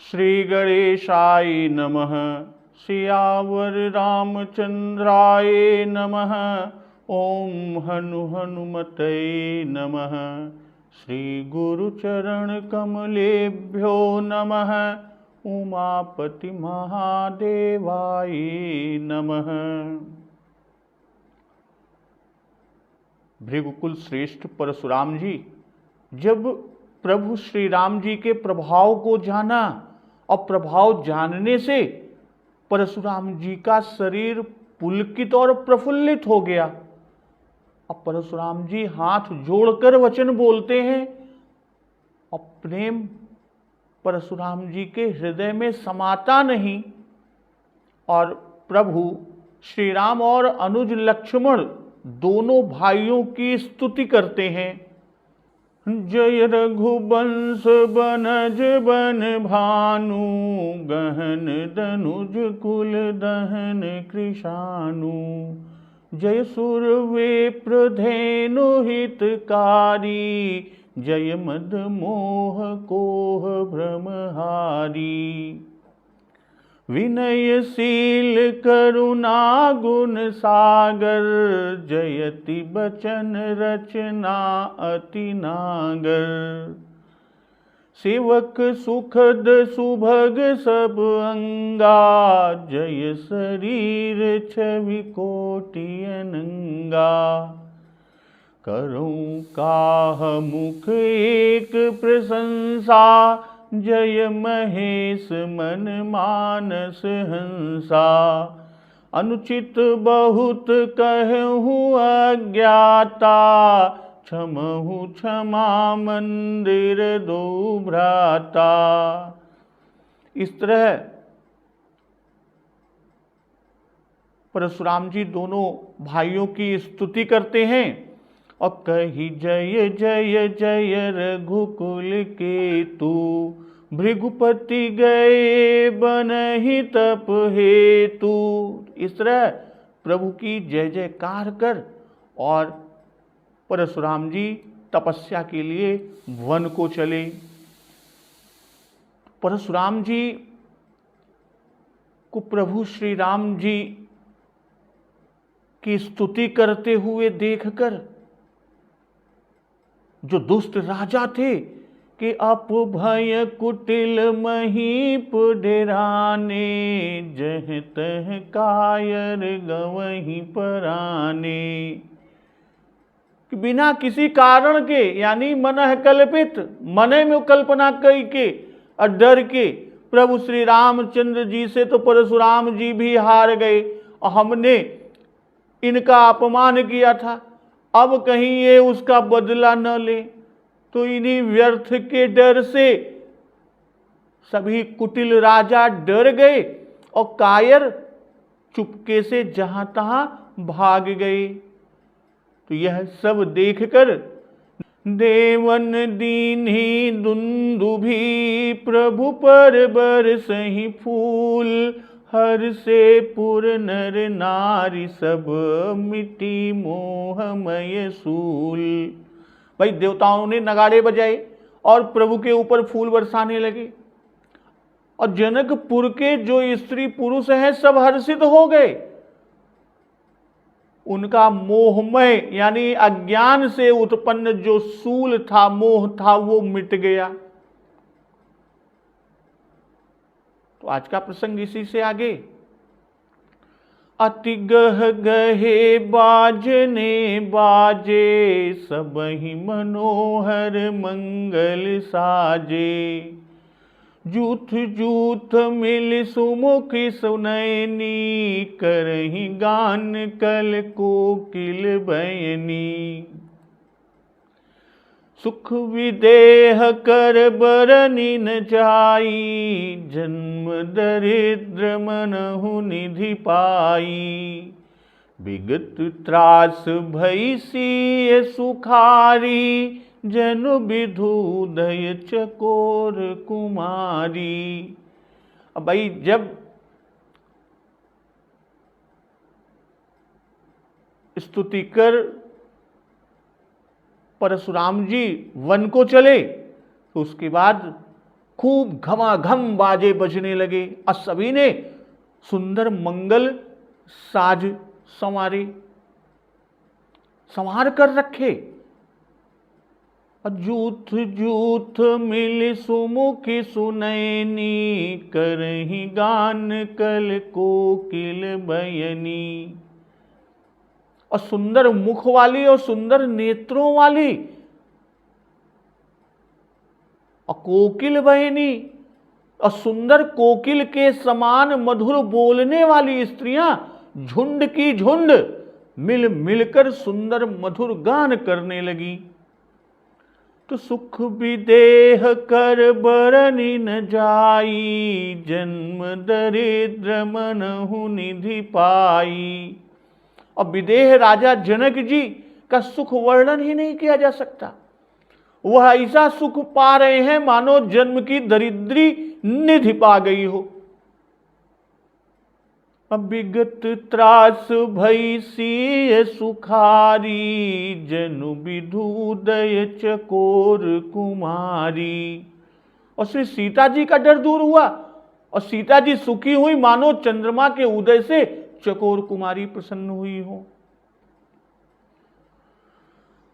श्री गणेशाय नमः। सियावर रामचंद्राय नमः। ओम हनुमते नमः। श्री गुरुचरण कमलेभ्यो नमः। उमापति महादेवाय नमः। भृगुकुल श्रेष्ठ परशुराम जी जब प्रभु श्री राम जी के प्रभाव को जाना और प्रभाव जानने से परशुराम जी का शरीर पुलकित और प्रफुल्लित हो गया। अब परशुराम जी हाथ जोड़कर वचन बोलते हैं और प्रेम परशुराम जी के हृदय में समाता नहीं। और प्रभु श्री राम और अनुज लक्ष्मण दोनों भाइयों की स्तुति करते हैं। जय रघुवंश बनज बन भानु, गहन दनुज कुल दहन कृशानु। जय सुरविप्र धेनु हितकारी, जय मद मोह कोह भ्रमहारी। विनयशील करुणा गुण सागर, जयति बचन रचना अति नागर। सेवक सुखद सुभग सब अंगा, जय शरीर छवि कोटि अनंगा। करूं काह मुख एक प्रशंसा, जय महेश मन मानस हंसा। अनुचित बहुत कहूँ अज्ञाता, क्षमहु क्षमा मंदिर दो भ्राता। इस तरह परशुराम जी दोनों भाइयों की स्तुति करते हैं और कही जय जय जय रघुकुल केतु। भृगुपति गए बनहि तप हेतु। इस तरह प्रभु की जय जयकार कर और परशुराम जी तपस्या के लिए वन को चले। परशुराम जी को प्रभु श्री राम जी की स्तुति करते हुए देखकर जो दुष्ट राजा थे कि अप भय कुटिल महीप डेराने, जह तह कायर गवहीं पराने। कि बिना किसी कारण के यानी मनः कल्पित, मने में कल्पना कई के और डर के प्रभु श्री रामचंद्र जी से तो परशुराम जी भी हार गए और हमने इनका अपमान किया था, अब कहीं ये उसका बदला न ले। तो इन्हीं व्यर्थ के डर से सभी कुटिल राजा डर गए और कायर चुपके से जहां तहां भाग गए। तो यह सब देखकर देवन दीन्ही दुंदुभी, प्रभु पर बरसहि फूल। हर से पुर नर नारी सब, मिटी मोहमय सूल। भाई देवताओं ने नगाड़े बजाए और प्रभु के ऊपर फूल बरसाने लगे और जनकपुर के जो स्त्री पुरुष हैं सब हर्षित हो गए। उनका मोहमय यानी अज्ञान से उत्पन्न जो सूल था, मोह था, वो मिट गया। तो आज का प्रसंग इसी से आगे। अति गह गहे बाजने बाजे, सबहि मनोहर मंगल साजे। जूथ जूथ मिल सुमुखि सुनैनी, करहि गान कल कोकिल बयनी। सुख विदेह कर बरनि न जाई, जन्म दरिद्र मनहु निधि पाई। विगत त्रास भई सिय सुखारी, जनु विधुदय चकोर कुमारी। अब भाई जब स्तुति कर परशुराम जी वन को चले तो उसके बाद खूब घमाघम बाजे बजने लगे और सभी ने सुंदर मंगल साज संवार कर रखे। जूथ जूथ मिल सुमुखी सुनैनी, करही गान कल कोकिल बयनी। और सुंदर मुख वाली और सुंदर नेत्रों वाली और कोकिल बयनी और सुंदर कोकिल के समान मधुर बोलने वाली स्त्रियां झुंड की झुंड मिल मिलकर सुंदर मधुर गान करने लगी। तो सुख विदेह कर बरनी न जाई, जन्म दरिद्र मनहु निधि पाई। और विदेह राजा जनक जी का सुख वर्णन ही नहीं किया जा सकता। वह ऐसा सुख पा रहे हैं मानो जन्म की दरिद्री निधि पा गई हो। विगत त्रास भई सिय सुखारी, जनु विधुदय चकोर कुमारी। और श्री सीता जी का डर दूर हुआ और सीता जी सुखी हुई मानो चंद्रमा के उदय से चकोर कुमारी प्रसन्न हुई हो।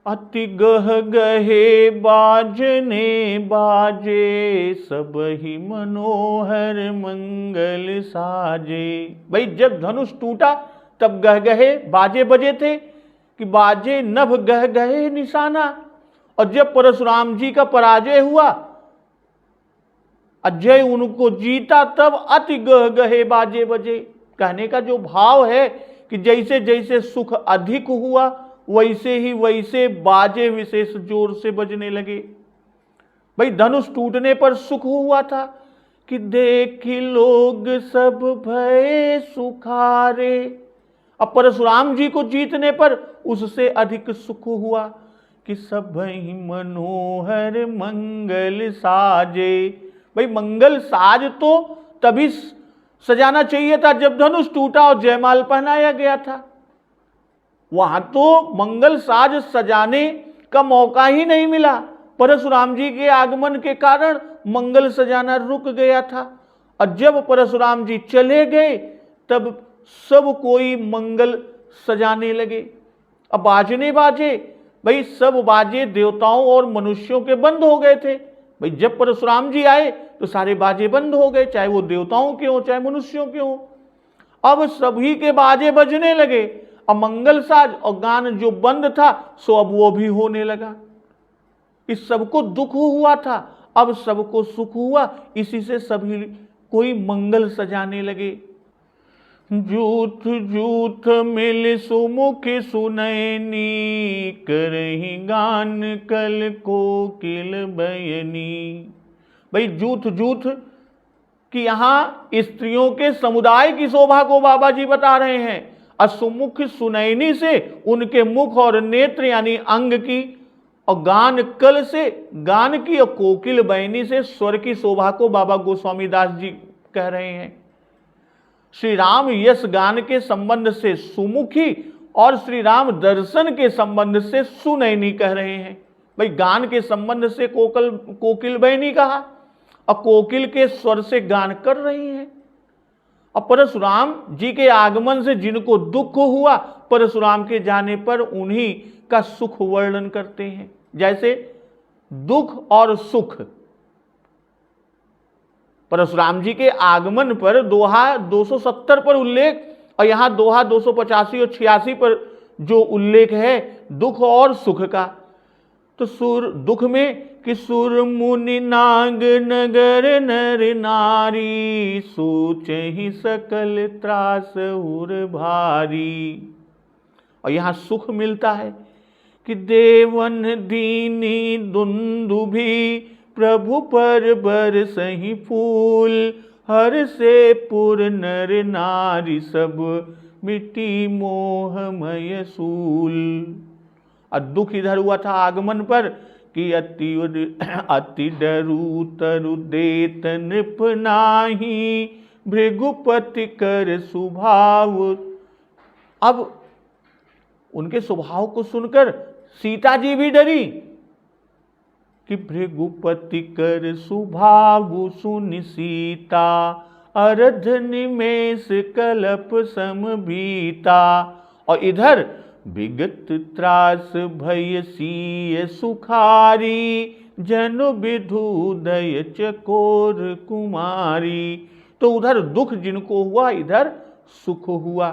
अति गह गहे बाजने बाजे, सब ही मनोहर मंगल साजे। भाई जब धनुष टूटा तब गह गहे बाजे बजे थे कि बाजे नभ गह गहे निशाना। और जब परशुराम जी का पराजय हुआ, अजय उनको जीता, तब अति गह गहे बाजे बजे। कहने का जो भाव है कि जैसे जैसे सुख अधिक हुआ वैसे बाजे विशेष जोर से बजने लगे। भाई धनुष टूटने पर सुख हुआ था कि देखी लोग सब भय सुखारे। अब परशुराम जी को जीतने पर उससे अधिक सुख हुआ कि सब ही मनोहर मंगल साजे। भाई मंगल साज तो तभी सजाना चाहिए था जब धनुष टूटा और जयमाल पहनाया गया था। वहां तो मंगल साज सजाने का मौका ही नहीं मिला। परशुराम जी के आगमन के कारण मंगल सजाना रुक गया था। और जब परशुराम जी चले गए तब सब कोई मंगल सजाने लगे। अब बाजने बाजे, भाई सब बाजे देवताओं और मनुष्यों के बंद हो गए थे। भाई जब परशुराम जी आए तो सारे बाजे बंद हो गए, चाहे वो देवताओं के हो चाहे मनुष्यों के हो। अब सभी के बाजे बजने लगे। अब मंगल साज और गान जो बंद था सो अब वो भी होने लगा। इस सबको दुख हुआ था, अब सबको सुख हुआ। इसी से सभी कोई मंगल सजाने लगे। जूथ जूथ मिल सुमुखी सुनैनी, करही गान कल कोकिल बयनी। भाई जूथ जूथ कि यहां स्त्रियों के समुदाय की शोभा को बाबा जी बता रहे हैं। असुमुख सुनैनी से उनके मुख और नेत्र यानी अंग की, और गान कल से गान की, और कोकिल बयनी से स्वर की शोभा को बाबा गोस्वामी दास जी कह रहे हैं। श्री राम यश गान के संबंध से सुमुखी और श्री राम दर्शन के संबंध से सुनैनी कह रहे हैं। भाई गान के संबंध से कोकिल बयनी कहा और कोकिल के स्वर से गान कर रही हैं। और परशुराम जी के आगमन से जिनको दुख हुआ, परशुराम के जाने पर उन्हीं का सुख वर्णन करते हैं। जैसे दुख और सुख, परशुराम जी के आगमन पर दोहा 270 पर उल्लेख, और यहां दोहा 285 और 86 पर जो उल्लेख है दुख और सुख का। तो सुर दुख में कि सुर मुनि नाग नगर नर नारी, सोच ही सकल त्रास उर भारी। और यहां सुख मिलता है कि देवन दीनी दुंदुभी, प्रभु पर बरसहि फूल, हर से पुर नर नारी सब मिट्टी मोहमय सूल। और दुख इधर हुआ था आगमन पर कि अति डरू तरु देत नृप नाही, भृगुपति कर सुभाव। अब उनके स्वभाव को सुनकर सीता जी भी डरी कि भृगुपति कर सुभागु सुनि सीता, अरध निमेष कलप सम बीता। और इधर विगत त्रास भय सीय सुखारी, जनु विधुदय चकोर कुमारी। तो उधर दुख जिनको हुआ इधर सुख हुआ।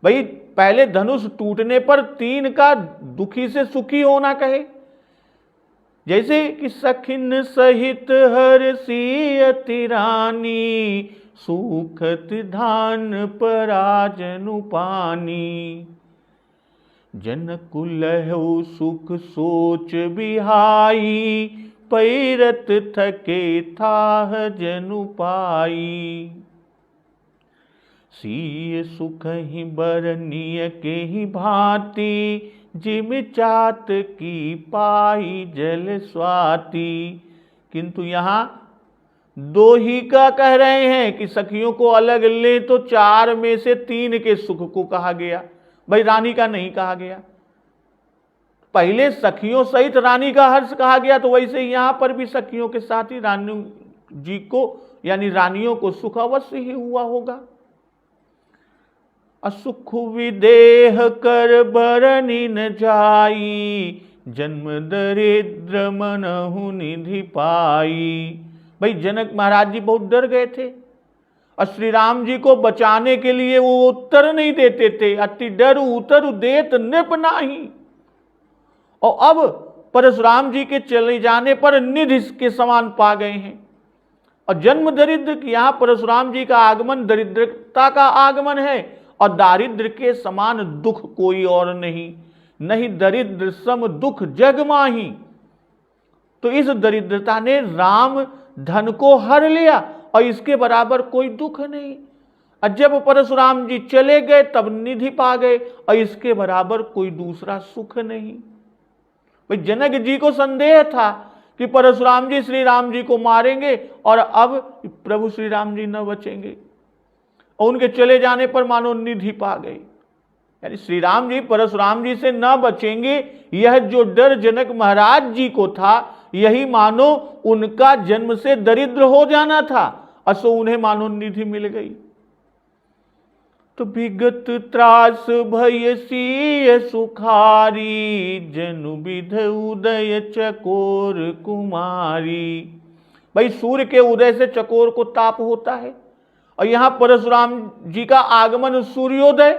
भाई पहले धनुष टूटने पर तीन का दुखी से सुखी होना कहे, जैसे कि सखिन सहित हर्षियति रानी, सुखत धान पराजनु पानी। जनक लहु सुख सोच बिहाई, पैरत थके थाह जनु पाई। सीय सुख ही बरनिय के ही भांति, जिम चात की पाई जल स्वाति। किंतु यहाँ दो ही का कह रहे हैं कि सखियों को अलग ले तो चार में से तीन के सुख को कहा गया, भाई रानी का नहीं कहा गया। पहले सखियों सहित रानी का हर्ष कहा गया, तो वैसे यहां पर भी सखियों के साथ ही रानी जी को यानी रानियों को सुख अवश्य ही हुआ होगा। असुख विदेह कर बरनी न जाई, जन्म दरिद्र मनहु निधि पाई। भाई जनक महाराज जी बहुत डर गए थे और श्री राम जी को बचाने के लिए वो उत्तर नहीं देते थे। अति डर उतर देत निप नाही। और अब परशुराम जी के चले जाने पर निधि के समान पा गए हैं। और जन्म दरिद्र, यहाँ परशुराम जी का आगमन दरिद्रता का आगमन है, और दारिद्र के समान दुख कोई और नहीं, नहीं दरिद्र सम दुख जग माही। तो इस दरिद्रता ने राम धन को हर लिया और इसके बराबर कोई दुख नहीं। और जब परशुराम जी चले गए तब निधि पा गए, और इसके बराबर कोई दूसरा सुख नहीं। भाई जनक जी को संदेह था कि परशुराम जी श्री राम जी को मारेंगे और अब प्रभु श्री राम जी न बचेंगे, और उनके चले जाने पर मानो निधि पा गई। यानी श्री राम जी परशुराम जी से न बचेंगे, यह जो डर जनक महाराज जी को था, यही मानो उनका जन्म से दरिद्र हो जाना था, असो उन्हें मानो निधि मिल गई। तो विगत त्रास भय सीय सुखारी, जनु विध उदय चकोर कुमारी। भाई सूर्य के उदय से चकोर को ताप होता है, और यहां परशुराम जी का आगमन सूर्योदय,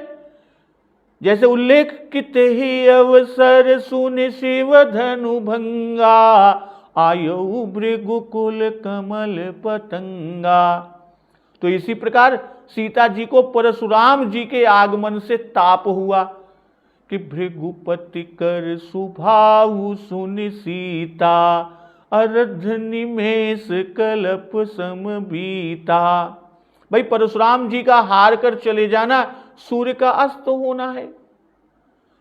जैसे उल्लेख किते ही अवसर सुन शिव धनु भंगा, आयो भृगुकुल कमल पतंगा। तो इसी प्रकार सीता जी को परशुराम जी के आगमन से ताप हुआ कि भृगुपति कर सुभाऊ सुन सीता, अरध निमेष कलप सम बीता। भाई परशुराम जी का हार कर चले जाना सूर्य का अस्त होना है,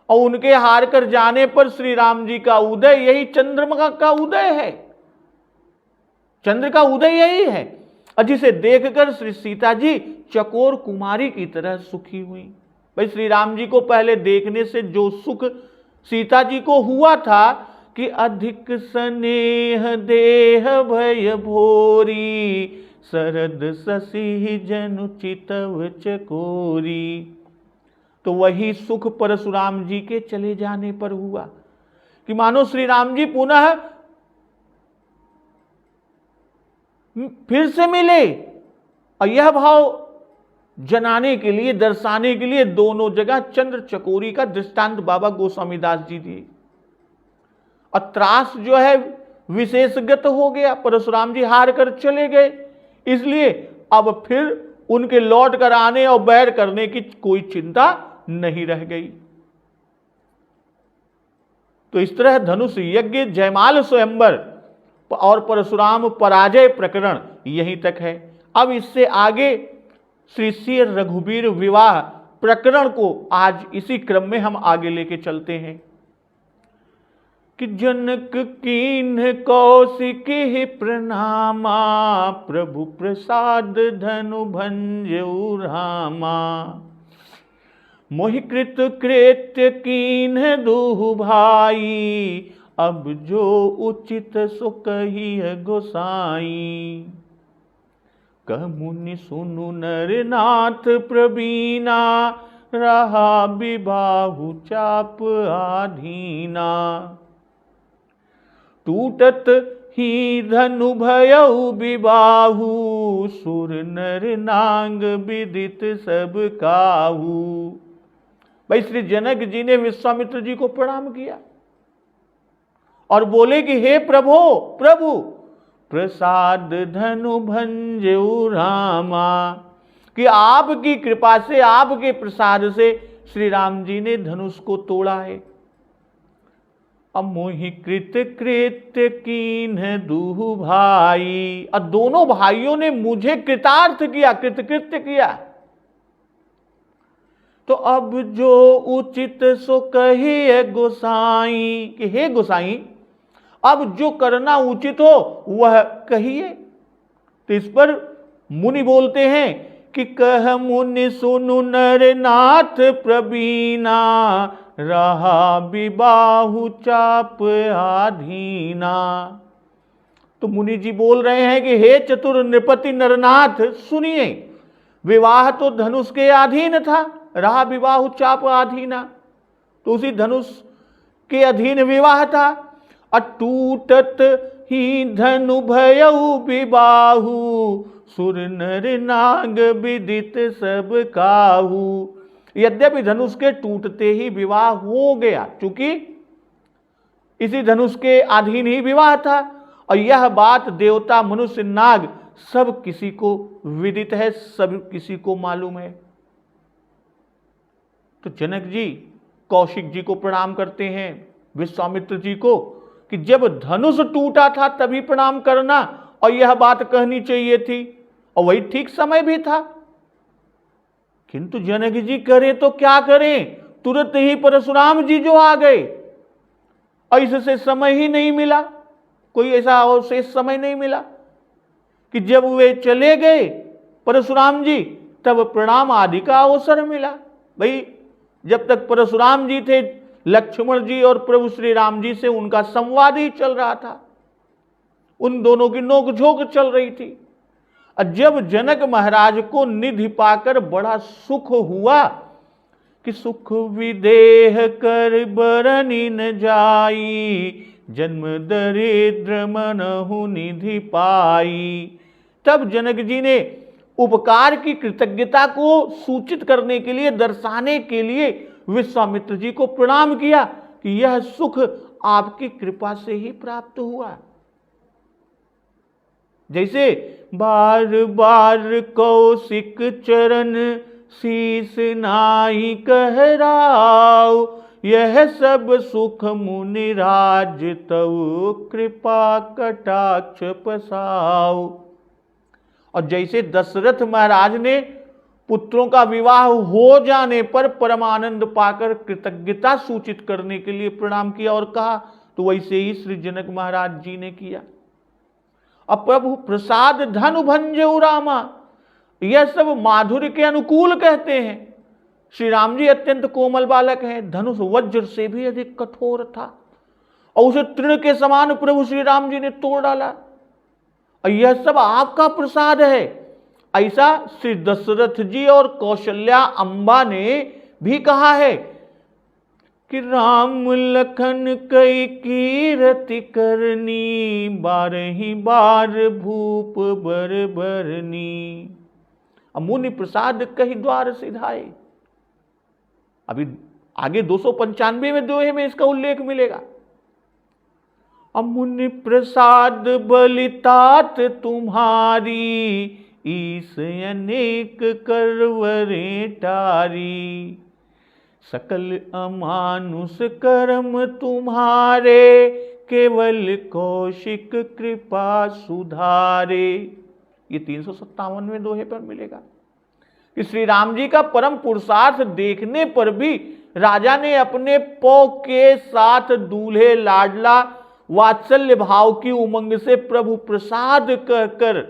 और उनके हार कर जाने पर श्री राम जी का उदय, यही चंद्रमा का उदय है, चंद्र का उदय यही है, और जिसे देखकर श्री सीता जी चकोर कुमारी की तरह सुखी हुई। भाई श्री राम जी को पहले देखने से जो सुख सीता जी को हुआ था कि अधिक स्नेह देह भय भोरी, शरद शशि जनु चितव चकोरी। तो वही सुख परशुराम जी के चले जाने पर हुआ कि मानो श्री राम जी पुनः फिर से मिले, और यह भाव जनाने के लिए, दर्शाने के लिए दोनों जगह चंद्र चकोरी का दृष्टांत बाबा गोस्वामीदास जी दिए। और त्रास जो है विशेषगत हो गया, परशुराम जी हार कर चले गए, इसलिए अब फिर उनके लौट कर आने और बैर करने की कोई चिंता नहीं रह गई। तो इस तरह धनुष यज्ञ, जयमाल स्वयंवर और परशुराम पराजय प्रकरण यहीं तक है। अब इससे आगे श्री श्री रघुवीर विवाह प्रकरण को आज इसी क्रम में हम आगे लेके चलते हैं कि जनक कीन्ह कौशिकी प्रणामा, प्रभु प्रसाद धनु भंजऊ रामा। मोहि कृत कृत्य कीन्ह दुहु भाई, अब जो उचित सो कहिए गोसाई। कह मुनि सुनु नर नाथ प्रवीणा, रहा विबाहु चाप आधीना। टूटत ही धनु भयउ विबाहु, सुर नर नांग विदित सब काहू। भाई श्री जनक जी ने विश्वामित्र जी को प्रणाम किया और बोले कि हे प्रभु प्रभु, प्रसाद धनु भंजऊ रामा, कि आपकी कृपा से, आपके प्रसाद से श्री राम जी ने धनुष को तोड़ा है। अब मोहि कृत कृत्य कीन दूह भाई, और दोनों भाइयों ने मुझे कृतार्थ किया, कृतकृत्य किया। तो अब जो उचित सो कहिए गोसाई, कि हे गोसाई अब जो करना उचित हो वह कहिए। तो इस पर मुनि बोलते हैं कि कह मुनि सुनु नर नाथ प्रवीणा, रहा विबाहु चाप आधीना। तो मुनि जी बोल रहे हैं कि हे चतुर नृपति नरनाथ, सुनिए, विवाह तो धनुष के अधीन था, रहा विबाहु चाप आधीना, तो उसी धनुष के अधीन विवाह था। अटूटत ही धनु भयउ विबाहु, सुर नर नाग विदित सब काहू। यद्यपि धनुष के टूटते ही विवाह हो गया, क्योंकि इसी धनुष के अधीन ही विवाह था, और यह बात देवता मनुष्य नाग सब किसी को विदित है, सब किसी को मालूम है। तो जनक जी कौशिक जी को प्रणाम करते हैं, विश्वामित्र जी को, कि जब धनुष टूटा था तभी प्रणाम करना, और यह बात कहनी चाहिए थी, और वही ठीक समय भी था। किंतु जनक जी करे तो क्या करें, तुरंत ही परशुराम जी जो आ गए, और इससे समय ही नहीं मिला, कोई ऐसा अवशेष समय नहीं मिला कि जब वे चले गए परशुराम जी तब प्रणाम आदि का अवसर मिला। भाई जब तक परशुराम जी थे, लक्ष्मण जी और प्रभु श्री राम जी से उनका संवाद ही चल रहा था, उन दोनों की नोकझोंक चल रही थी। और जब जनक महाराज को निधि पाकर बड़ा सुख हुआ कि सुख विदेह कर बरनी न जाई, जन्म दरिद्र मनहु निधि पाई, तब जनक जी ने उपकार की कृतज्ञता को सूचित करने के लिए, दर्शाने के लिए विश्वामित्र जी को प्रणाम किया कि यह सुख आपकी कृपा से ही प्राप्त हुआ। जैसे बार बार कौशिक चरण शीस नाई कहराओ, यह सब सुख मुनि राज तव कृपा कटाक्ष पसाओ। और जैसे दशरथ महाराज ने पुत्रों का विवाह हो जाने पर परमानंद पाकर कृतज्ञता सूचित करने के लिए प्रणाम किया और कहा, तो वैसे ही श्री जनक महाराज जी ने किया। अब प्रभु प्रसाद धनु भंजऊ रामा, यह सब माधुर्य के अनुकूल कहते हैं। श्री राम जी अत्यंत कोमल बालक हैं, धनुष वज्र से भी अधिक कठोर था और उसे तृण के समान प्रभु श्री राम जी ने तोड़ डाला, और यह सब आपका प्रसाद है। ऐसा श्री दशरथ जी और कौशल्या अम्बा ने भी कहा है कि राम लखन कई कीरति करनी, बारही बार भूप बर बरनी, मुनि प्रसाद कही द्वार सिधाए। अभी आगे 295 में दोहे में इसका उल्लेख मिलेगा। मुनि प्रसाद बलितात तुम्हारी, ईस अनेक करवरे टारी, सकल अमानुष कर्म तुम्हारे, केवल कौशिक कृपा सुधारे। ये 357वें दोहे पर मिलेगा कि श्री राम जी का परम पुरुषार्थ देखने पर भी राजा ने अपने पौ के साथ दूल्हे लाडला वात्सल्य भाव की उमंग से प्रभु प्रसाद कहकर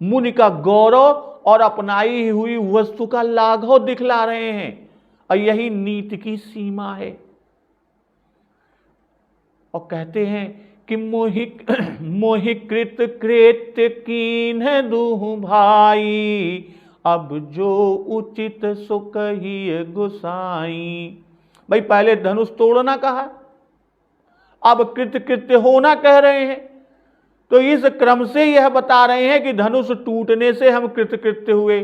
मुनि का गौरव और अपनाई हुई वस्तु का लाघव दिखला रहे हैं, और यही नीति की सीमा है। और कहते हैं कि मोहि कृत कृत्य कीन दुहु भाई, अब जो उचित सो कहिए गोसाई। भाई पहले धनुष तोड़ना कहा, अब कृत्य होना कह रहे हैं। तो इस क्रम से यह बता रहे हैं कि धनुष टूटने से हम कृत्य हुए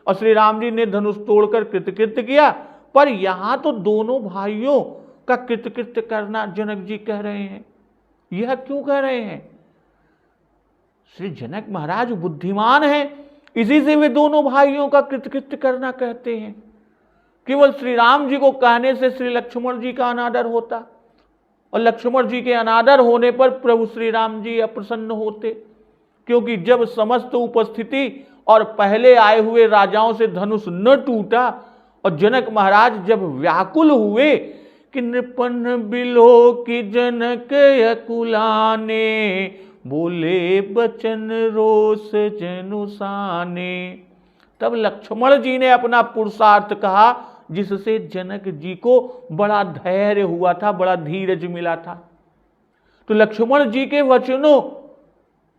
और श्री राम जी ने धनुष तोड़कर कृत्य किया। पर यहां तो दोनों भाइयों का कृत्य करना जनक जी कह रहे हैं। यह क्यों कह रहे हैं? श्री जनक महाराज बुद्धिमान हैं, इसी से वे दोनों भाइयों का कृत्य करना कहते हैं। केवल श्री राम जी को कहने से श्री लक्ष्मण जी का अनादर होता और लक्ष्मण जी के अनादर होने पर प्रभु श्री राम जी अप्रसन्न होते, क्योंकि जब समस्त उपस्थिति और पहले आए हुए राजाओं से धनुष न टूटा और जनक महाराज जब व्याकुल हुए कि नृपन्न बिलो की जनक अकुलाने, बोले बचन रोष जनुसाने, तब लक्ष्मण जी ने अपना पुरुषार्थ कहा, जिससे जनक जी को बड़ा धैर्य हुआ था, बड़ा धीरज मिला था। तो लक्ष्मण जी के वचनों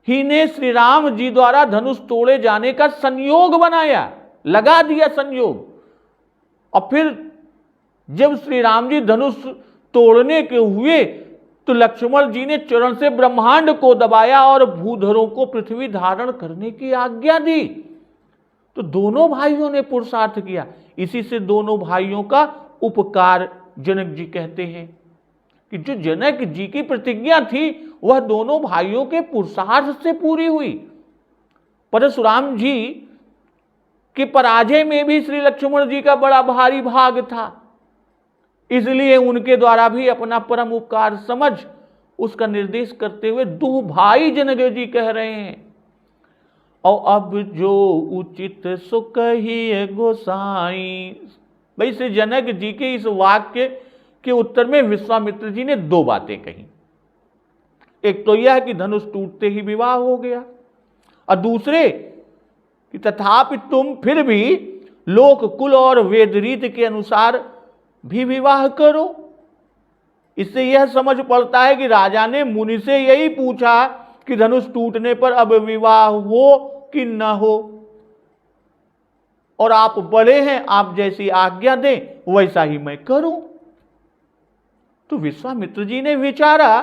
ही ने श्री राम जी द्वारा धनुष तोड़े जाने का संयोग बनाया, लगा दिया संयोग। और फिर जब श्री राम जी धनुष तोड़ने के हुए तो लक्ष्मण जी ने चरण से ब्रह्मांड को दबाया और भूधरों को पृथ्वी धारण करने की आज्ञा दी। तो दोनों भाइयों ने पुरुषार्थ किया, इसी से दोनों भाइयों का उपकार जनक जी कहते हैं कि जो जनक जी की प्रतिज्ञा थी वह दोनों भाइयों के पुरुषार्थ से पूरी हुई। परशुराम जी के पराजय में भी श्री लक्ष्मण जी का बड़ा भारी भाग था, इसलिए उनके द्वारा भी अपना परम उपकार समझ उसका निर्देश करते हुए दो भाई जनक जी कह रहे हैं। और अब जो उचित सो कहिए गोसाई। भाई श्री जनक जी के इस वाक्य के उत्तर में विश्वामित्र जी ने दो बातें कही। एक तो यह कि धनुष टूटते ही विवाह हो गया, और दूसरे कि तथापि तुम फिर भी लोक कुल और वेद रीति के अनुसार भी विवाह करो। इससे यह समझ पड़ता है कि राजा ने मुनि से यही पूछा कि धनुष टूटने पर अब विवाह हो कि न हो, और आप बड़े हैं, आप जैसी आज्ञा दें वैसा ही मैं करूं। तो विश्वामित्र जी ने विचारा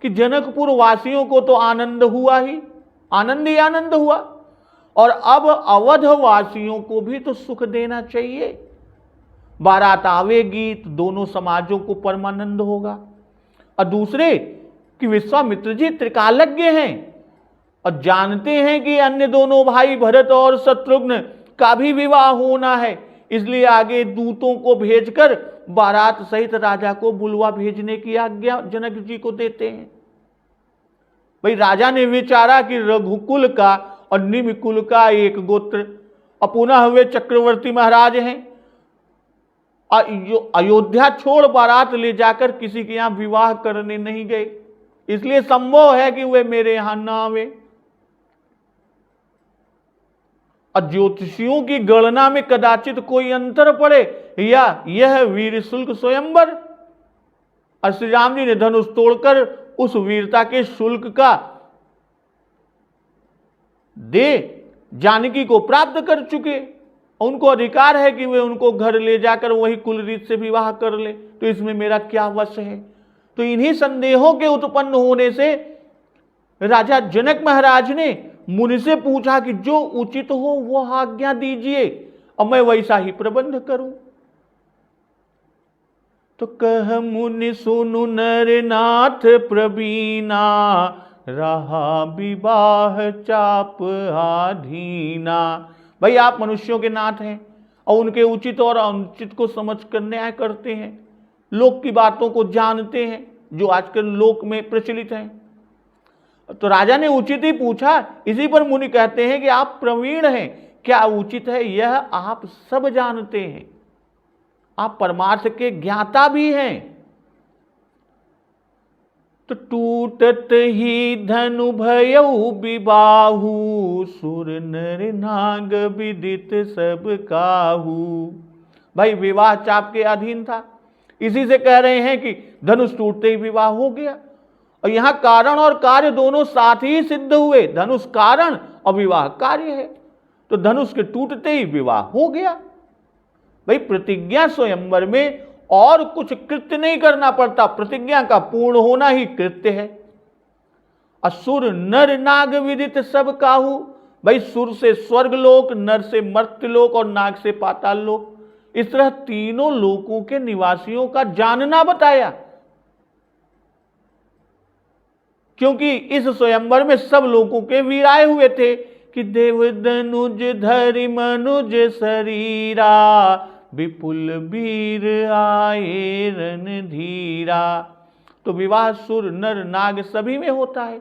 कि जनकपुर वासियों को तो आनंद हुआ ही आनंद हुआ, और अब अवध वासियों को भी तो सुख देना चाहिए। बारात आवेगी तो दोनों समाजों को परमानंद होगा। और दूसरे कि विश्वामित्र जी त्रिकालज्ञ हैं और जानते हैं कि अन्य दोनों भाई भरत और शत्रुघ्न का भी विवाह होना है, इसलिए आगे दूतों को भेजकर बारात सहित राजा को बुलवा भेजने की आज्ञा जनक जी को देते हैं। भाई राजा ने विचारा कि रघुकुल का और निम्कुल का एक गोत्र, और पुनः वे चक्रवर्ती महाराज हैं, अयोध्या छोड़ बारात ले जाकर किसी के यहां विवाह करने नहीं गए, इसलिए संभव है कि वे मेरे यहां ना आवे। और ज्योतिषियों की गणना में कदाचित कोई अंतर पड़े, या यह वीर शुल्क स्वयंवर, और श्री राम जी ने धनुष तोड़कर उस वीरता के शुल्क का दे जानकी को प्राप्त कर चुके, उनको अधिकार है कि वे उनको घर ले जाकर वही कुल रीत से विवाह कर ले, तो इसमें मेरा क्या वश है। तो इन्हीं संदेहों के उत्पन्न होने से राजा जनक महाराज ने मुनि से पूछा कि जो उचित हो वो आज्ञा दीजिए और मैं वैसा ही प्रबंध करूं। तो कह मुनि सुनु नरनाथ प्रवीणा, रहा विवाह चाप आधीना। भाई आप मनुष्यों के नाथ हैं और उनके उचित और अनुचित को समझकर न्याय करते हैं, लोक की बातों को जानते हैं जो आजकल लोक में प्रचलित हैं। तो राजा ने उचित ही पूछा, इसी पर मुनि कहते हैं कि आप प्रवीण हैं, क्या उचित है यह आप सब जानते हैं, आप परमार्थ के ज्ञाता भी हैं। तो टूटत ही धनु भयउ विबाहु, सुर नर नाग विदित सब काहू। भाई विवाह चाप के अधीन था, इसी से कह रहे हैं कि धनुष टूटते ही विवाह हो गया। और यहां कारण और कार्य दोनों साथ ही सिद्ध हुए। धनुष कारण और विवाह कार्य है, तो धनुष के टूटते ही विवाह हो गया। भाई प्रतिज्ञा स्वयंवर में और कुछ कृत्य नहीं करना पड़ता, प्रतिज्ञा का पूर्ण होना ही कृत्य है। असुर नर नाग विदित सब काहू, भाई सुर से स्वर्गलोक, नर से मर्त्यलोक और नाग से पाताल लोक, इस तरह तीनों लोकों के निवासियों का जानना बताया। क्योंकि इस स्वयंवर में सब लोगों के वीर आए हुए थे कि देव धनुज धरि मनुज शरीरा, विपुल वीर आए रणधीरा। तो विवाह सुर नर नाग सभी में होता है,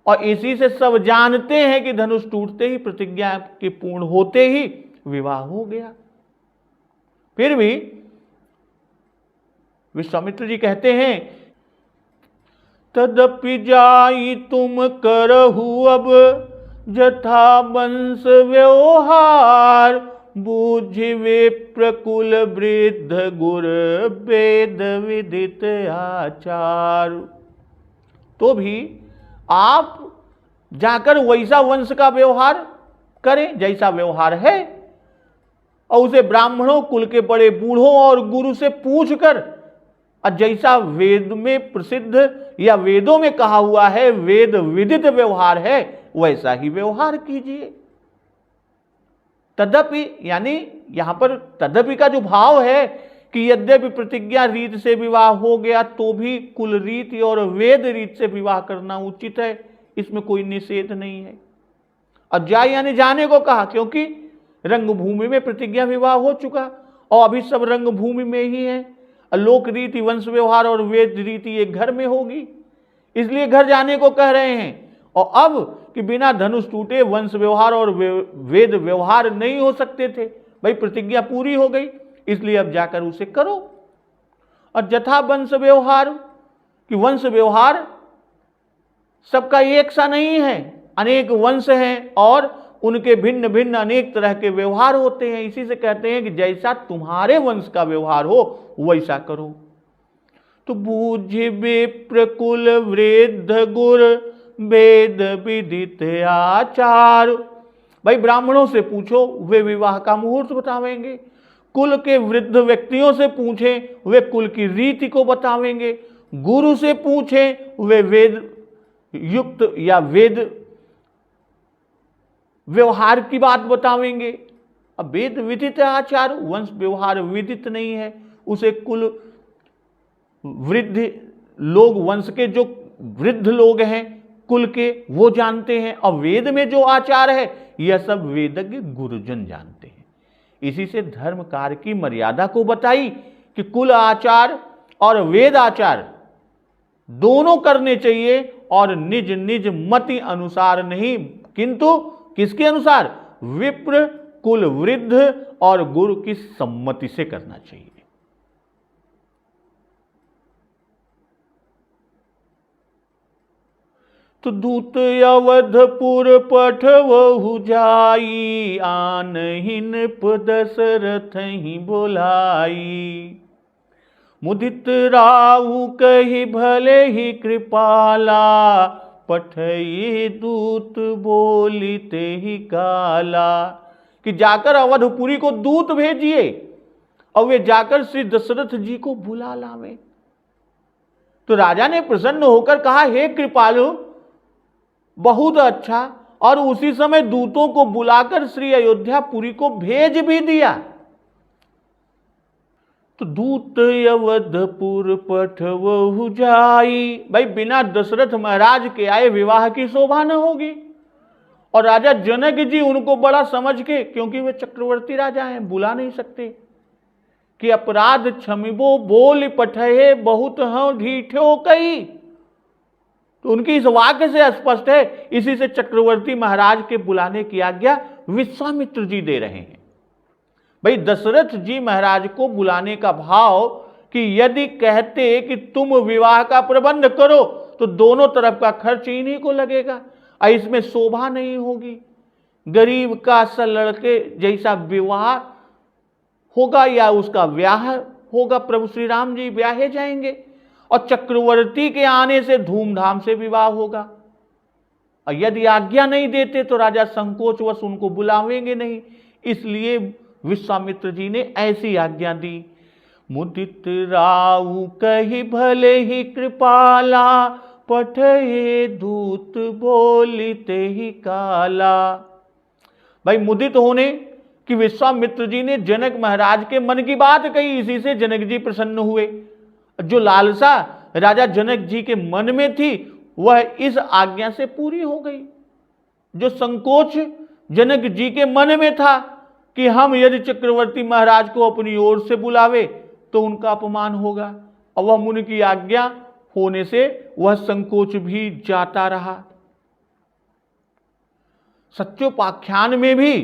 और इसी से सब जानते हैं कि धनुष टूटते ही, प्रतिज्ञा के पूर्ण होते ही विवाह हो गया। फिर भी विश्वामित्र जी कहते हैं, तदपि जाई तुम करहु अब, जथा वंश व्यवहार, बूझिवे प्रकुल वृद्ध गुर, वेद विदित आचार। तो भी आप जाकर वैसा वंश का व्यवहार करें जैसा व्यवहार है, और उसे ब्राह्मणों, कुल के बड़े बूढ़ों और गुरु से पूछकर, और जैसा वेद में प्रसिद्ध या वेदों में कहा हुआ है वेद विदित व्यवहार है, वैसा ही व्यवहार कीजिए। तदपि, यानी यहां पर तदपि का जो भाव है कि यद्यपि प्रतिज्ञा रीत से विवाह हो गया तो भी कुल रीति और वेद रीत से विवाह करना उचित है, इसमें कोई निषेध नहीं है। और जाए यानी जाने को कहा, क्योंकि रंगभूमि में प्रतिज्ञा विवाह हो चुका और अभी सब रंगभूमि में ही है। लोक रीति, वंश व्यवहार और वेद रीति एक घर में होगी, इसलिए घर जाने को कह रहे हैं। और अब कि बिना धनुष टूटे वंश व्यवहार और वेद व्यवहार नहीं हो सकते थे, भाई प्रतिज्ञा पूरी हो गई, इसलिए अब जाकर उसे करो। और जथा वंश व्यवहार, कि वंश व्यवहार सबका एक सा नहीं है, अनेक वंश हैं और उनके भिन्न भिन्न अनेक तरह के व्यवहार होते हैं। इसी से कहते हैं कि जैसा तुम्हारे वंश का व्यवहार हो वैसा करो। तो बूझिवे प्रकुल वृद्ध गुर, वेद विदित आचार। भाई ब्राह्मणों से पूछो, वे विवाह का मुहूर्त बतावेंगे। कुल के वृद्ध व्यक्तियों से पूछें, वे कुल की रीति को बतावेंगे। गुरु से पूछें, वे वेद युक्त या वेद व्यवहार की बात बतावेंगे। अब वेद विदित आचार, वंश व्यवहार विदित नहीं है, उसे कुल वृद्ध लोग, वंश के जो वृद्ध लोग हैं कुल के, वो जानते हैं। और वेद में जो आचार है यह सब वेदज्ञ गुरुजन जानते हैं। इसी से धर्म कार्य की मर्यादा को बताई कि कुल आचार और वेद आचार दोनों करने चाहिए, और निज निज मति अनुसार नहीं, किंतु किसके अनुसार? विप्र, कुल वृद्ध और गुरु की सम्मति से करना चाहिए। तो दूत अवधपुर पठवहु जाई, आनहिन दशरथ ही बोलाई। मुदित राहु कही भले ही कृपाला, पठई दूत बोलिते ही काला। कि जाकर अवधपुरी को दूत भेजिए और वे जाकर श्री दशरथ जी को बुला लावे। तो राजा ने प्रसन्न होकर कहा, हे कृपालु, बहुत अच्छा। और उसी समय दूतों को बुलाकर श्री अयोध्यापुरी को भेज भी दिया। तो दूत अवधपुर पठवहु जाई, भाई बिना दशरथ महाराज के आए विवाह की शोभा न होगी। और राजा जनक जी उनको बड़ा समझ के, क्योंकि वे चक्रवर्ती राजा हैं, बुला नहीं सकते, कि अपराध क्षमिबो बोल पठहे, बहुत हूं ढीठो कई। तो उनकी इस वाक्य से स्पष्ट है, इसी से चक्रवर्ती महाराज के बुलाने की आज्ञा विश्वामित्र जी दे रहे हैं। भाई दशरथ जी महाराज को बुलाने का भाव कि यदि कहते कि तुम विवाह का प्रबंध करो तो दोनों तरफ का खर्च इन्हीं को लगेगा, और इसमें शोभा नहीं होगी। गरीब का सा लड़के जैसा विवाह होगा या उसका ब्याह होगा, प्रभु श्री राम जी ब्याहे जाएंगे, और चक्रवर्ती के आने से धूमधाम से विवाह होगा। और यदि आज्ञा नहीं देते तो राजा संकोचवश उनको बुलावेंगे नहीं, इसलिए विश्वामित्र जी ने ऐसी आज्ञा दी। मुदित राउ कही भले ही कृपाला, पठये दूत बोलिते ही काला। भाई मुदित होने कि विश्वामित्र जी ने जनक महाराज के मन की बात कही, इसी से जनक जी प्रसन्न हुए। जो लालसा राजा जनक जी के मन में थी वह इस आज्ञा से पूरी हो गई। जो संकोच जनक जी के मन में था कि हम यदि चक्रवर्ती महाराज को अपनी ओर से बुलावे तो उनका अपमान होगा, और वह मुनि की आज्ञा होने से वह संकोच भी जाता रहा। सत्योपाख्यान में भी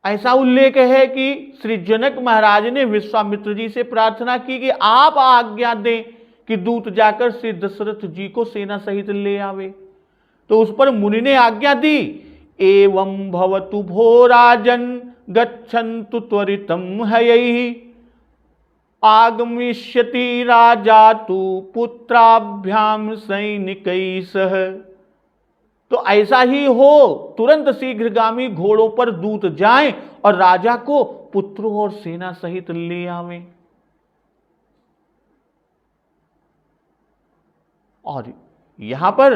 ऐसा उल्लेख है कि श्री जनक महाराज ने विश्वामित्र जी से प्रार्थना की कि आप आज्ञा दें कि दूत जाकर श्री दशरथ जी को सेना सहित ले आवे। तो उस पर मुनि ने आज्ञा दी, एवं भवतु भो राजन गच्छन्तु त्वरितम हयैः, आगमिष्यति राजा तु पुत्राभ्याम सैनिकैः सह। तो ऐसा ही हो, तुरंत शीघ्रगामी घोड़ों पर दूत जाएं और राजा को पुत्रों और सेना सहित ले आवें। और यहां पर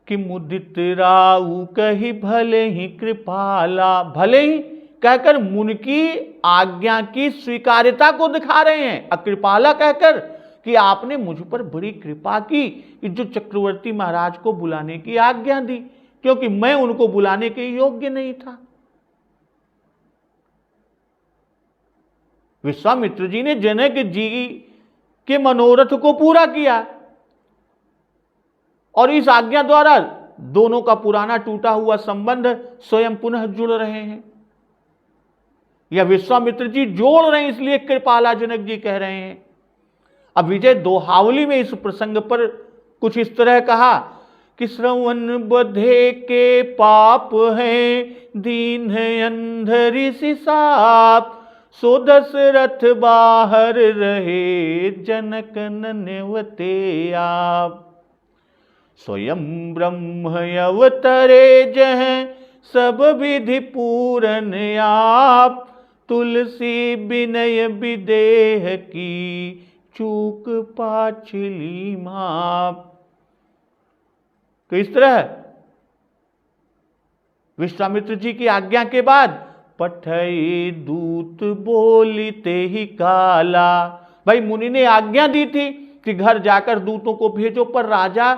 कि मुदित राउ कही भले ही कृपाला, भले ही कहकर मुनि की आज्ञा की स्वीकार्यता को दिखा रहे हैं, अकृपाला कहकर कि आपने मुझ पर बड़ी कृपा की कि जो चक्रवर्ती महाराज को बुलाने की आज्ञा दी, क्योंकि मैं उनको बुलाने के योग्य नहीं था। विश्वामित्र जी ने जनक जी के मनोरथ को पूरा किया और इस आज्ञा द्वारा दोनों का पुराना टूटा हुआ संबंध स्वयं पुनः जुड़ रहे हैं। यह विश्वामित्र जी जोड़ रहे हैं, इसलिए कृपाला जनक जी कह रहे हैं। अब विजय दोहावली में इस प्रसंग पर कुछ इस तरह कहा कि श्रवण बधे के पाप हैं, दीन अंधरी सी साप, सो दशरथ बाहर रहे, जनक नन्यवते आप। स्वयं ब्रह्म अवतरे जह, सब विधि पूरन आप, तुलसी विनय विदेह की, चूक पाछली माप। तो इस तरह विश्वामित्र जी की आज्ञा के बाद पठई दूत बोलिते ही काला। भाई मुनि ने आज्ञा दी थी कि घर जाकर दूतों को भेजो, पर राजा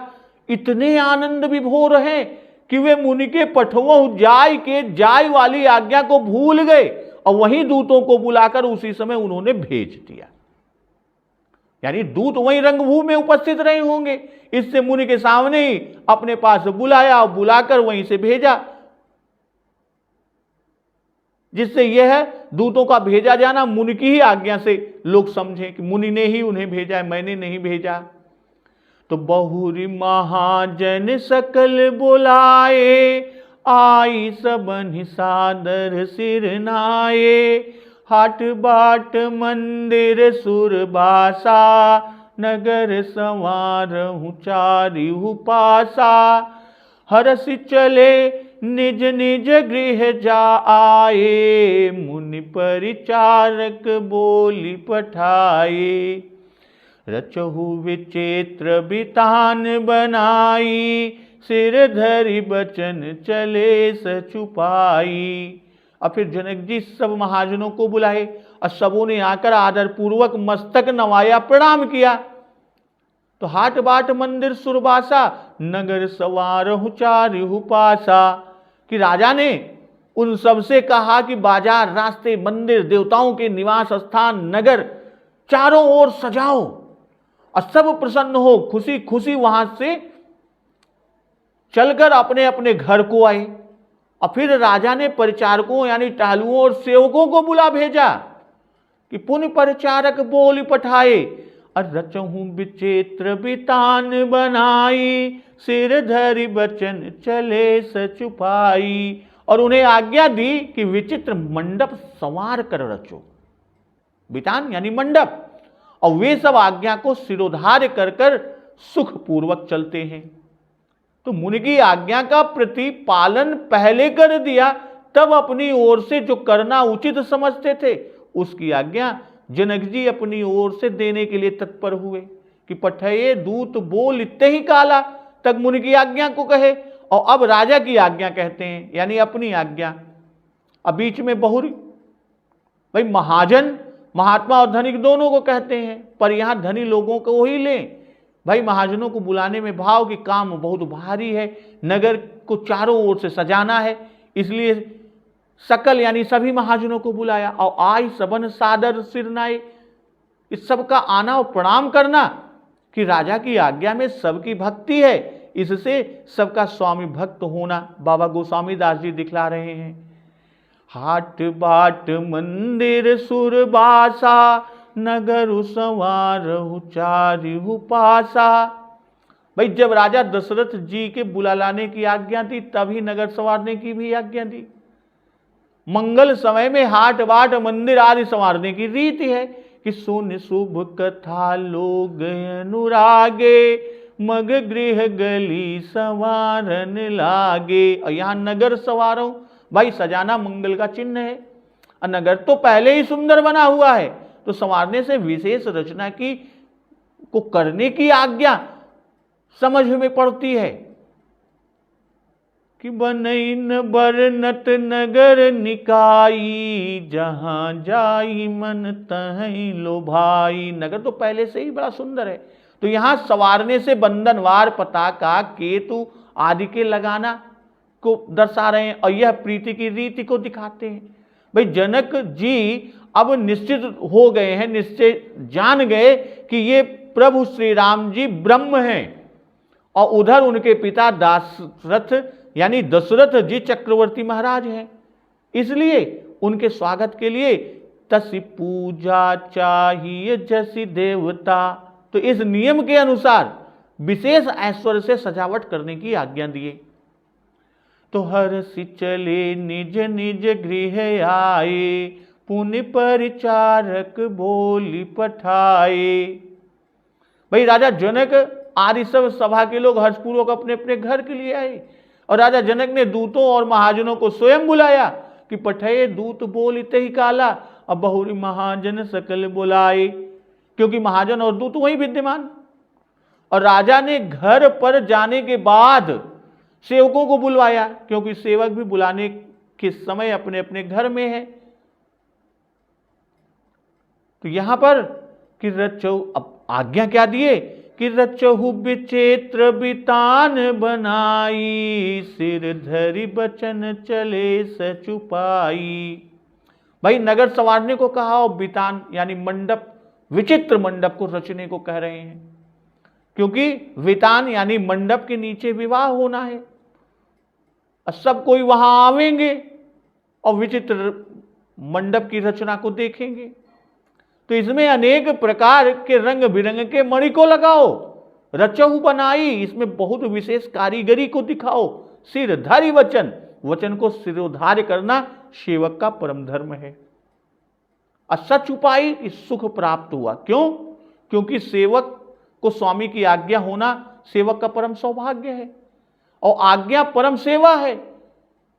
इतने आनंद विभोर हैं कि वे मुनि के पठवों जाय वाली आज्ञा को भूल गए और वहीं दूतों को बुलाकर उसी समय उन्होंने भेज दिया। यानी दूत वहीं रंगभूमि में उपस्थित रहे होंगे, इससे मुनि के सामने ही अपने पास बुलाया और बुलाकर वहीं से भेजा, जिससे यह दूतों का भेजा जाना मुनि की ही आज्ञा से लोग समझें कि मुनि ने ही उन्हें भेजा है, मैंने नहीं भेजा। तो बहुरी महाजन सकल बुलाए, आई सबन सादर सिर नाये, हाट बाट मंदिर सुरबासा, नगर संवारहु चारिहु पासा, हरस चले निज निज गृह जा आए, मुनि परिचारक बोली पठाए, रचहु विचित्र बितान बनाई, सिर धरि बचन चले सचुपाई। और फिर जनक जी सब महाजनों को बुलाए और सबों ने आकर आदर पूर्वक मस्तक नवाया, प्रणाम किया। तो हाट बाट मंदिर सुरबासा, नगर सवारहु चारिहु पासा, कि राजा ने उन सब से कहा कि बाजार, रास्ते, मंदिर, देवताओं के निवास स्थान, नगर चारों ओर सजाओ और सब प्रसन्न हो, खुशी खुशी वहां से चलकर अपने अपने घर को आए। और फिर राजा ने परिचारकों यानी टहलुओं और सेवकों को बुला भेजा कि पुण्य परिचारक बोली पठाए, और रचहूं विचित्र बितान बनाई, सिर धरि बचन चले सचुपाई। और उन्हें आज्ञा दी कि विचित्र मंडप संवार कर रचो, बितान यानी मंडप, और वे सब आज्ञा को सिरोधार्य कर कर सुख पूर्वक चलते हैं। तो मुनि की आज्ञा का प्रतिपालन पहले कर दिया, तब अपनी ओर से जो करना उचित समझते थे उसकी आज्ञा जनक जी अपनी ओर से देने के लिए तत्पर हुए कि पठये दूत बोल इत्ते ही काला, तक मुनि की आज्ञा को कहे और अब राजा की आज्ञा कहते हैं, यानी अपनी आज्ञा। अब बीच में बहुरी, भाई महाजन महात्मा और धनिक दोनों को कहते हैं, पर यहां धनी लोगों को ही लें। भाई महाजनों को बुलाने में भाव कि काम बहुत भारी है, नगर को चारों ओर से सजाना है, इसलिए सकल यानी सभी महाजनों को बुलाया। और आय सबन सादर सिरनाए, इस सब का आना और प्रणाम करना कि राजा की आज्ञा में सबकी भक्ति है, इससे सबका स्वामी भक्त होना बाबा गोस्वामी दास जी दिखला रहे हैं। हाट बाट मंदिर सुरबासा, नगर संवारहु चारिहु पासा। भाई जब राजा दशरथ जी के बुला लाने की आज्ञा दी, तभी नगर संवारने की भी आज्ञा दी। मंगल समय में हाट बाट मंदिर आदि संवारने की रीति है कि सुन शुभ कथा लोग अनुरागे, मग गृह गली संवारन लागे। और यहां नगर संवारो, भाई सजाना मंगल का चिन्ह है, और नगर तो पहले ही सुंदर बना हुआ है, तो संवारने से विशेष रचना की को करने की आज्ञा समझ में पड़ती है कि बनईन बरनत नगर निकाई, जहां जाई मन तहीं लोभाई। नगर तो पहले से ही बड़ा सुंदर है, तो यहां संवारने से बंधनवार, पताका, केतु आदि के लगाना को दर्शा रहे हैं और यह प्रीति की रीति को दिखाते हैं। भाई जनक जी अब निश्चित हो गए हैं, निश्चय जान गए कि ये प्रभु श्री राम जी ब्रह्म हैं, और उधर उनके पिता दाशरथ यानी दशरथ जी चक्रवर्ती महाराज हैं, इसलिए उनके स्वागत के लिए तसी पूजा चाहिए जैसी देवता। तो इस नियम के अनुसार विशेष ऐश्वर्य से सजावट करने की आज्ञा दिए। तो हर्षि चले निज निज गृह आए, पुण्य परिचारक बोली पठाए। भाई राजा जनक आदि सब सभा के लोग हर्षपूर्वक अपने अपने घर के लिए आए, और राजा जनक ने दूतों और महाजनों को स्वयं बुलाया कि पठये दूत बोल इत्ते ही काला। अब बहुरी महाजन सकल बुलाए, क्योंकि महाजन और दूत वही विद्यमान। और राजा ने घर पर जाने के बाद सेवकों को बुलवाया, क्योंकि सेवक भी बुलाने के समय अपने अपने घर में है। तो यहां पर कि रचो, अब आज्ञा क्या दिए कि रचहु विचित्र बितान बनाई, सिर धरि बचन चले सचुपाई। भाई नगर संवारने को कहा और बितान यानी मंडप, विचित्र मंडप को रचने को कह रहे हैं, क्योंकि वितान यानी मंडप के नीचे विवाह होना है, सब कोई वहां आवेंगे और विचित्र मंडप की रचना को देखेंगे। तो इसमें अनेक प्रकार के रंग बिरंग के मणि को लगाओ, रचहु बनाई, इसमें बहुत विशेष कारीगरी को दिखाओ। सिर धारी वचन, वचन को सिरोधार्य करना सेवक का परम धर्म है। सच उपाई, इस सुख प्राप्त हुआ। क्यों? क्योंकि सेवक को स्वामी की आज्ञा होना सेवक का परम सौभाग्य है, और आज्ञा परम सेवा है,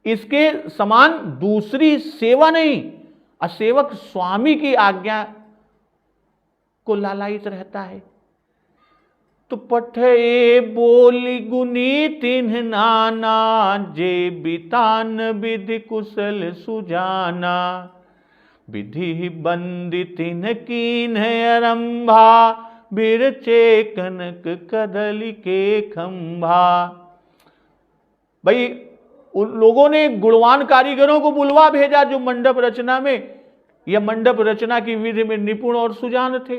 इसके समान दूसरी सेवा नहीं। असेवक स्वामी की आज्ञा को लालायित रहता है। तो पठये बोली गुनी तिन्ह नाना, जे बितान विधि कुशल सुजाना। विधि बंदी तिन्ह कीन आरंभा, बिरचे कनक कदली के खंभा। भाई उन लोगों ने गुणवान कारीगरों को बुलवा भेजा जो मंडप रचना में या मंडप रचना की विधि में निपुण और सुजान थे,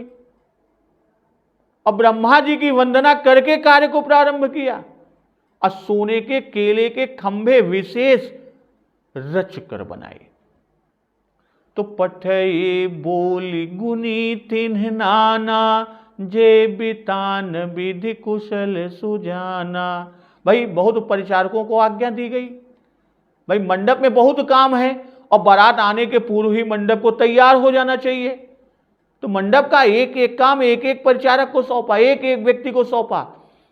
और ब्रह्मा जी की वंदना करके कार्य को प्रारंभ किया, और सोने के केले के खंभे विशेष रच कर बनाए। तो पठये बोली गुनी तिन्ह नाना, जे बितान विधि कुशल सुजाना। भाई बहुत परिचारकों को आज्ञा दी गई, भाई मंडप में बहुत काम है और बारात आने के पूर्व ही मंडप को तैयार हो जाना चाहिए। तो मंडप का एक एक काम एक एक परिचारक को सौंपा, एक एक व्यक्ति को सौंपा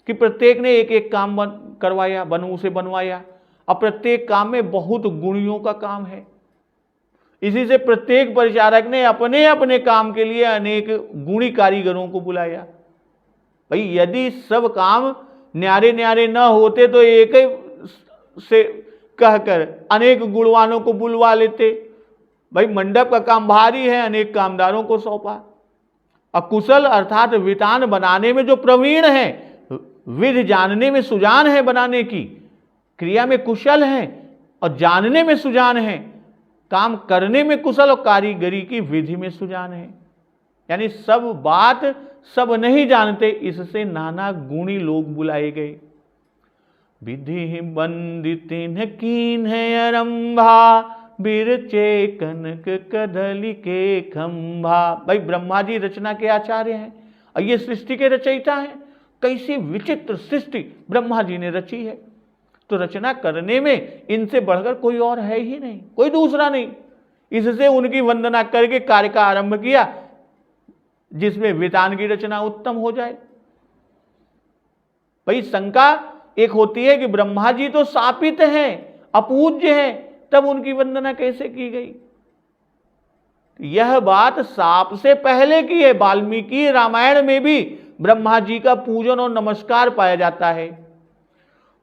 कि प्रत्येक ने एक एक काम करवाया, बनू से बनवाया। अब प्रत्येक काम में बहुत गुणियों का काम है, इसी से प्रत्येक परिचारक ने अपने अपने काम के लिए अनेक गुणी कारीगरों को बुलाया। भाई यदि सब काम न्यारे न्यारे न होते तो एक ही से कहकर अनेक गुणवानों को बुलवा लेते। भाई मंडप का काम भारी है, अनेक कामदारों को सौंपा। अकुशल अर्थात वितान बनाने में जो प्रवीण है, विधि जानने में सुजान है, बनाने की क्रिया में कुशल है और जानने में सुजान है, काम करने में कुशल और कारीगरी की विधि में सुजान है। यानी सब बात सब नहीं जानते, इससे नाना गुणी लोग बुलाए गए। विधि बंदितिन कीन है अरंभा, बिरचे कनक कदली के खंभा। भाई ब्रह्मा जी रचना के आचार्य हैं और ये सृष्टि के रचयिता हैं। कैसी विचित्र सृष्टि ब्रह्मा जी ने रची है, तो रचना करने में इनसे बढ़कर कोई और है ही नहीं, कोई दूसरा नहीं। इससे उनकी वंदना करके कार्य का आरंभ किया, जिसमें वितान की रचना उत्तम हो जाए। भाई शंका एक होती है कि ब्रह्मा जी तो शापित हैं, अपूज्य हैं, तब उनकी वंदना कैसे की गई। यह बात शाप से पहले की है। वाल्मीकि रामायण में भी ब्रह्मा जी का पूजन और नमस्कार पाया जाता है।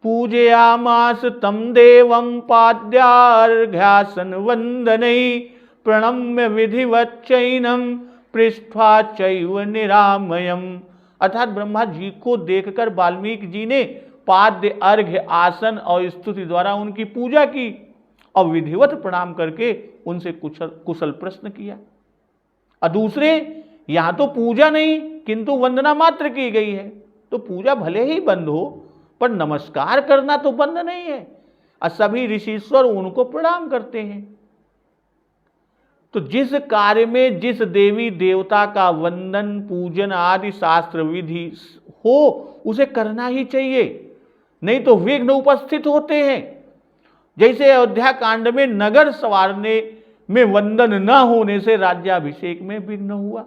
पूजयामास तम देवं पाद्यार्घ्यासन वंदनई, प्रणम्य विधिवच्चैनम पृष्ठा चैव निरामयम। अर्थात ब्रह्मा जी को देखकर वाल्मीकि जी ने पाद्य, अर्घ्य, आसन और स्तुति द्वारा उनकी पूजा की और विधिवत प्रणाम करके उनसे कुशल प्रश्न किया। और दूसरे, यहां तो पूजा नहीं किंतु वंदना मात्र की गई है, तो पूजा भले ही बंद हो पर नमस्कार करना तो बंद नहीं है। और सभी ऋषिश्वर उनको प्रणाम करते हैं। तो जिस कार्य में जिस देवी देवता का वंदन पूजन आदि शास्त्र विधि हो उसे करना ही चाहिए, नहीं तो विघ्न उपस्थित होते हैं। जैसे अयोध्या कांड में नगर संवारने में वंदन न होने से राज्याभिषेक में विघ्न हुआ।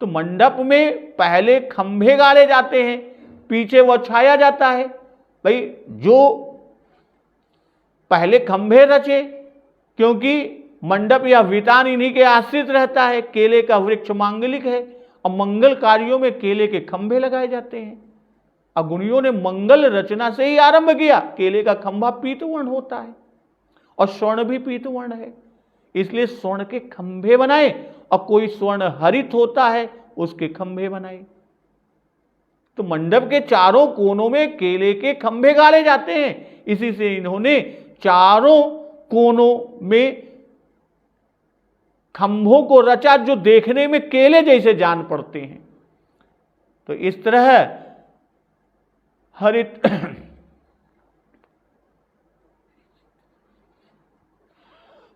तो मंडप में पहले खंभे गाड़े जाते हैं, पीछे वह छाया जाता है। भाई जो पहले खंभे रचे, क्योंकि मंडप या वितान इन्हीं के आश्रित रहता है। केले का वृक्ष मांगलिक है और मंगल कार्यों में केले के खंभे लगाए जाते हैं। अगुणियों ने मंगल रचना से ही आरंभ किया। केले का खंभा पीतवर्ण होता है और स्वर्ण भी पीतवर्ण है, इसलिए स्वर्ण के खंभे बनाए, और कोई स्वर्ण हरित होता है उसके खंभे बनाए। तो मंडप के चारों कोनों में केले के खंभे गाड़े जाते हैं। इसी से इन्होंने चारों कोनों में खंभों को रचा जो देखने में केले जैसे जान पड़ते हैं। तो इस तरह हरित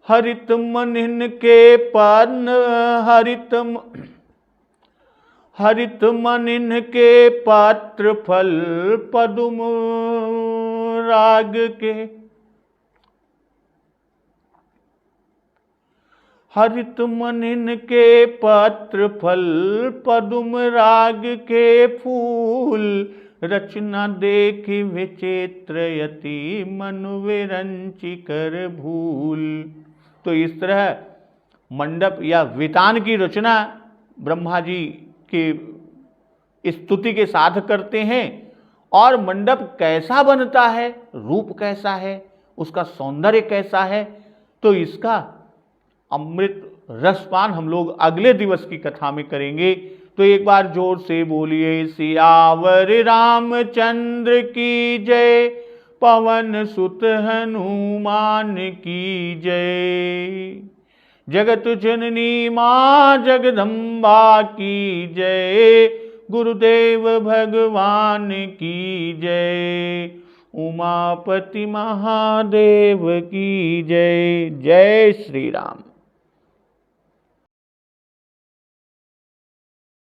हरित मनिन के पन हरित मनिन के पात्र फल पदुम राग के। हरित मनिन के पत्र फल पदुम राग के फूल, रचना देखी विचित्रयति मनु विरंचि कर भूल। तो इस तरह मंडप या वितान की रचना ब्रह्मा जी की स्तुति के साथ करते हैं। और मंडप कैसा बनता है, रूप कैसा है, उसका सौंदर्य कैसा है, तो इसका अमृत रसपान हम लोग अगले दिवस की कथा में करेंगे। तो एक बार जोर से बोलिए सियावर रामचंद्र की जय, पवन सुत हनुमान की जय। जगत जननी मां जगदम्बा की जय, गुरुदेव भगवान की जय, उमापति महादेव की जय। जय श्री राम।